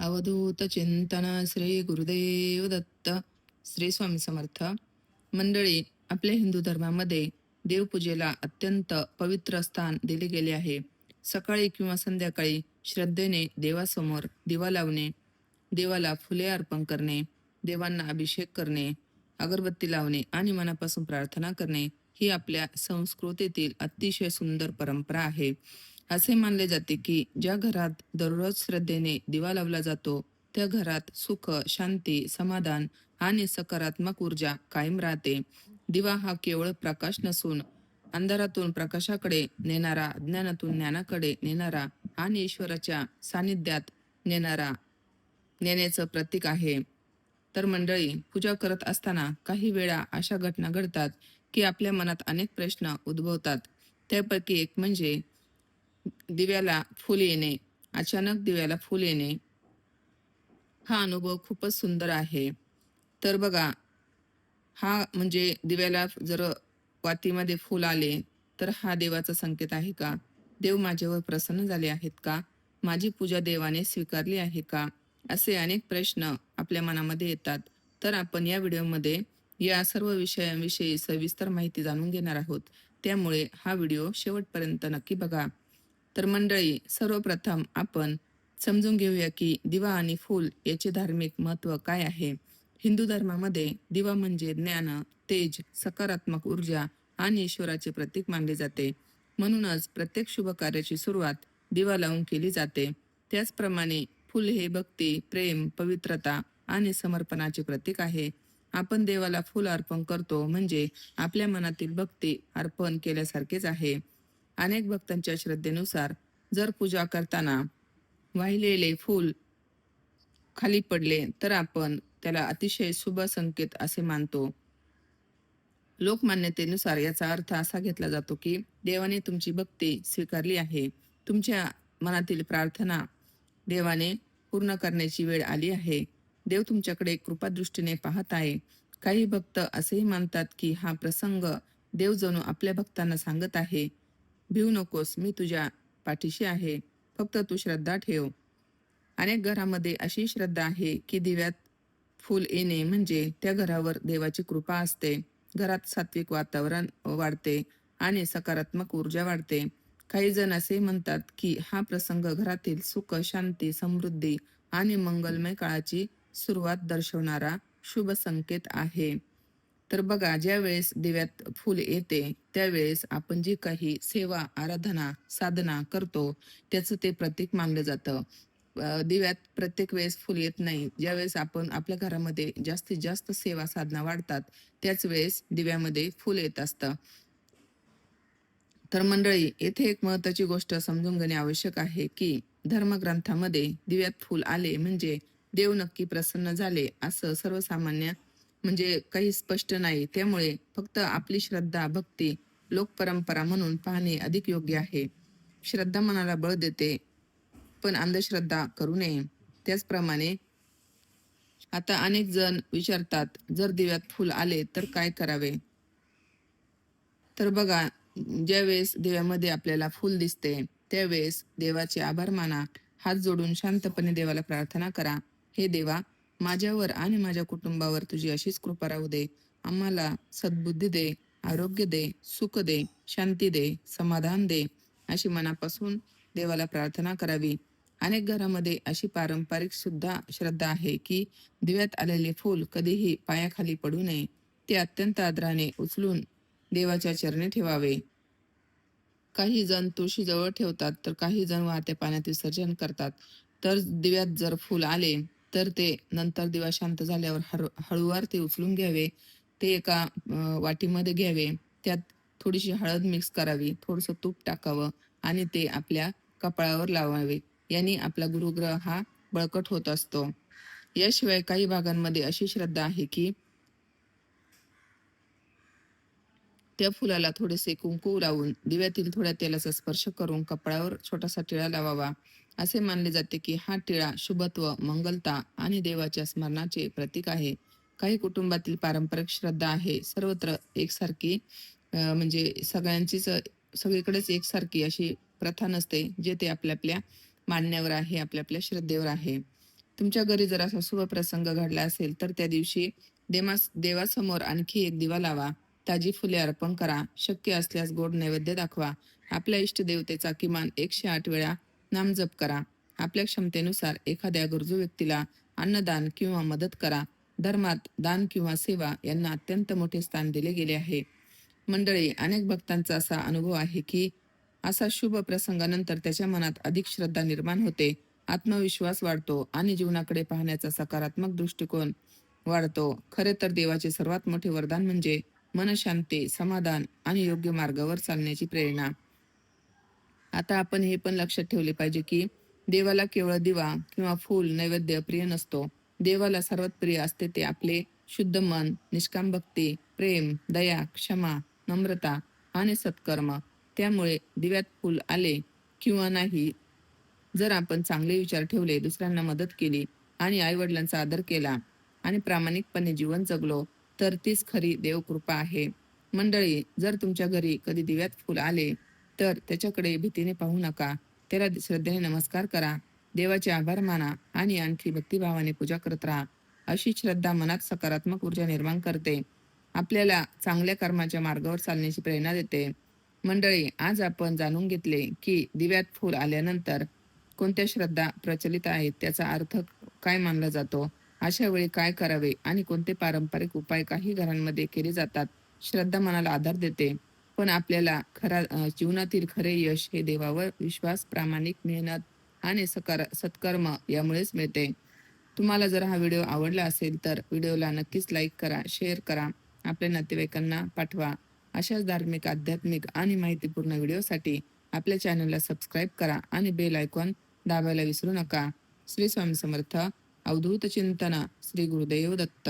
अवधूत चिंतन श्री गुरुदेव दत्त. श्री स्वामी समर्थ. मंडळी, आपल्या हिंदू धर्मामध्ये देवपूजेला अत्यंत पवित्र स्थान दिले गेले आहे. सकाळी किंवा संध्याकाळी श्रद्धेने देवासमोर दिवा लावणे, देवाला फुले अर्पण करणे, देवांना अभिषेक करणे, अगरबत्ती लावणे आणि मनापासून प्रार्थना करणे ही आपल्या संस्कृतीतील अतिशय सुंदर परंपरा आहे. असे मानले जाते की ज्या घरात दररोज श्रद्धेने दिवा लावला जातो त्या घरात सुख, शांती, समाधान आणि सकारात्मक ऊर्जा कायम राहते. दिवा हा केवळ प्रकाश नसून अंधारातून प्रकाशाकडे नेणारा, अज्ञानातून ज्ञानाकडे नेणारा आणि ईश्वराच्या सानिध्यात नेण्याचं प्रतीक आहे. तर मंडळी, पूजा करत असताना काही वेळा अशा घटना घडतात की आपल्या मनात अनेक प्रश्न उद्भवतात. त्यापैकी एक म्हणजे दिव्याला फूल येणे. अचानक दिव्याला फूल येणे हा अनुभव खूपच सुंदर आहे. तर बघा, हा म्हणजे दिव्याला जर वातीमध्ये फूल आले तर हा देवाचा संकेत आहे का? देव माझ्यावर प्रसन्न झाले आहेत का? माझी पूजा देवाने स्वीकारली आहे का? असे अनेक प्रश्न आपल्या मनामध्ये येतात. तर आपण या व्हिडिओमध्ये या सर्व विषयांविषयी सविस्तर माहिती जाणून घेणार आहोत. त्यामुळे हा व्हिडिओ शेवटपर्यंत नक्की बघा. तर मंडळी, सर्वप्रथम आपण समजून घेऊया की दिवा आणि फूल याचे धार्मिक महत्त्व काय आहे. हिंदू धर्मामध्ये दिवा म्हणजे ज्ञान, तेज, सकारात्मक ऊर्जा आणि ईश्वराचे प्रतीक मानले जाते. म्हणूनच प्रत्येक शुभ कार्याची सुरुवात दिवा लावून केली जाते. त्याचप्रमाणे फूल हे भक्ती, प्रेम, पवित्रता आणि समर्पणाचे प्रतीक आहे. आपण देवाला फूल अर्पण करतो म्हणजे आपल्या मनातील भक्ती अर्पण केल्यासारखेच आहे. अनेक भक्तांच्या श्रद्धेनुसार जर पूजा करताना वाहिलेले फूल खाली पडले तर आपण त्याला अतिशय शुभ संकेत असे मानतो. लोकमान्यतेनुसार याचा अर्थ असा घेतला जातो की देवाने तुमची भक्ती स्वीकारली आहे. तुमच्या मनातील प्रार्थना देवाने पूर्ण करण्याची वेळ आली आहे. देव तुमच्याकडे कृपादृष्टीने पाहत आहे. काही भक्त असेही मानतात की हा प्रसंग देव जणू आपल्या भक्तांना सांगत आहे, भिवू नकोस, मी तुझ्या पाठीशी आहे, फक्त तू श्रद्धा ठेव. अनेक घरामध्ये अशी श्रद्धा आहे की दिव्यात फूल येणे म्हणजे त्या घरावर देवाची कृपा असते. घरात सात्विक वातावरण वाढते आणि सकारात्मक ऊर्जा वाढते. काही जण असे म्हणतात की हा प्रसंग घरातील सुख, शांती, समृद्धी आणि मंगलमय काळाची सुरुवात दर्शवणारा शुभ संकेत आहे. तर बघा, ज्यावेळेस दिव्यात फूल येते त्यावेळेस आपण जी काही सेवा, आराधना, साधना करतो त्याचं ते प्रतीक मानलं जातं. दिव्यात प्रत्येक वेळेस फूल येत नाही. ज्यावेळेस आपण आपल्या घरामध्ये जास्तीत जास्त सेवा साधना वाढतात त्याच वेळेस दिव्यामध्ये फूल येत असतं. तर मंडळी, येथे एक महत्त्वाची गोष्ट समजून घेणे आवश्यक आहे की धर्मग्रंथामध्ये दिव्यात फूल आले म्हणजे देव नक्की प्रसन्न झाले असं सर्वसामान्य म्हणजे काही स्पष्ट नाही. त्यामुळे फक्त आपली श्रद्धा, भक्ती, लोकपरंपरा म्हणून पाहणे अधिक योग्य आहे. श्रद्धा मनाला बळ देते, पण अंधश्रद्धा करू नये. त्याचप्रमाणे आता अनेक जण विचारतात, जर दिव्यात फूल आले तर काय करावे? तर बघा, ज्यावेळेस दिव्यामध्ये आपल्याला फूल दिसते त्यावेळेस देवाचे आभार माना. हात जोडून शांतपणे देवाला प्रार्थना करा, हे देवा, माझ्यावर आणि माझ्या कुटुंबावर तुझी अशीच कृपा राहू दे. आम्हाला सद्बुद्धी दे, आरोग्य दे, सुख दे, शांती दे, समाधान दे, अशी मनापासून देवाला प्रार्थना करावी. अनेक घरामध्ये अशी पारंपरिक सुद्धा श्रद्धा आहे की दिव्यात आलेले फूल कधीही पायाखाली पडू नये. ते अत्यंत आदराने उचलून देवाच्या चरणी ठेवावे. काही जण तुळशीजवळ ठेवतात तर काही जण वाहत्या पाण्यात विसर्जन करतात. तर दिव्यात जर फूल आले तर ते नंतर दिवा शांत झाल्यावर हळूवार ते उचलून घ्यावे. ते एका वाटीमध्ये घ्यावे. त्यात थोडीशी हळद मिक्स करावी, थोडंसं तूप टाकावं आणि ते आपल्या कपाळावर लावावे. याने आपला गुरुग्रह हा बळकट होत असतो. याशिवाय काही भागांमध्ये अशी श्रद्धा आहे की त्या फुलाला थोडेसे कुंकू लावून दिव्यातील थोड्या तेलाचा स्पर्श करून कपाळावर छोटासा टिळा लावावा. असे मानले जाते की हा टिळा शुभत्व, मंगलता आणि देवाच्या स्मरणाचे प्रतीक आहे. काही कुटुंबातील पारंपरिक श्रद्धा आहे सर्वत्र एकसारखी, म्हणजे सगळीकडेच एकसारखी अशी प्रथा नसते. जे ते आपल्या आपल्या मानण्यावर आहे, आपल्या आपल्या श्रद्धेवर आहे. तुमच्या घरी जर असा शुभ प्रसंग घडला असेल तर त्या दिवशी देवासमोर आणखी एक दिवा लावा, ताजी फुले अर्पण करा, शक्य असल्यास गोड नैवेद्य दाखवा. आपल्या इष्टदेवतेचा किमान 108 वेळा नामजप करा. आपल्या क्षमतेनुसार एखाद्या गरजू व्यक्तीला अन्नदान किंवा मदत करा. धर्मात दान किंवा सेवा यांना अत्यंत मोठे स्थान दिले गेले आहे. मंडळी, अनेक भक्तांचा असा अनुभव आहे की असा शुभ प्रसंगानंतर त्याच्या मनात अधिक श्रद्धा निर्माण होते, आत्मविश्वास वाढतो आणि जीवनाकडे पाहण्याचा सकारात्मक दृष्टिकोन वाढतो. खरे तर देवाचे सर्वात मोठे वरदान म्हणजे मनशांती, समाधान आणि योग्य मार्गावर चालण्याची प्रेरणा. आता आपण हे पण लक्षात ठेवले पाहिजे की देवाला केवळ दिवा किंवा फूल नैवेद्य प्रिय नसतो. देवाला सर्वात प्रिय असते ते आपले शुद्ध मन, निष्काम भक्ती, प्रेम, दया, क्षमा, नम्रता आणि सत्कर्म. त्यामुळे दिव्यात फूल आले किंवा नाही, जर आपण चांगले विचार ठेवले, दुसऱ्यांना मदत केली आणि आईवडिलांचा आदर केला आणि प्रामाणिकपणे जीवन जगलो, तर तीच खरी देवकृपा आहे. मंडळी, जर तुमच्या घरी कधी दिव्यात फूल आले तर त्याच्याकडे भीतीने पाहू नका. त्याला श्रद्धेने नमस्कार करा, देवाचे आभार माना आणि आणखी भक्तिभावाने पूजा करत राहा. अशी श्रद्धा मनात सकारात्मक ऊर्जा निर्माण करते, आपल्याला चांगल्या कर्माच्या मार्गावर चालण्याची प्रेरणा देते. मंडळी, आज आपण जाणून घेतले की दिव्यात फूल आल्यानंतर कोणत्या श्रद्धा प्रचलित आहेत, त्याचा अर्थ काय मानला जातो, अशा वेळी काय करावे आणि कोणते पारंपरिक उपाय काही घरांमध्ये केले जातात. श्रद्धा मनाला आधार देते, पण आपल्याला जीवनातील खरे यश हे देवावर विश्वास, प्रामाणिक मेहनत आणि सत्कर्म यामुळेच मिळते. तुम्हाला जर हा व्हिडिओ आवडला असेल तर व्हिडिओला नक्कीच लाईक करा, शेअर करा, आपल्या नातेवाईकांना पाठवा. अशाच धार्मिक, आध्यात्मिक आणि माहितीपूर्ण व्हिडिओसाठी आपल्या चॅनलला सबस्क्राईब करा आणि बेल आयकॉन दाबायला विसरू नका. श्री स्वामी समर्थ. अवधूत चिंतन. श्री गुरुदेव दत्त.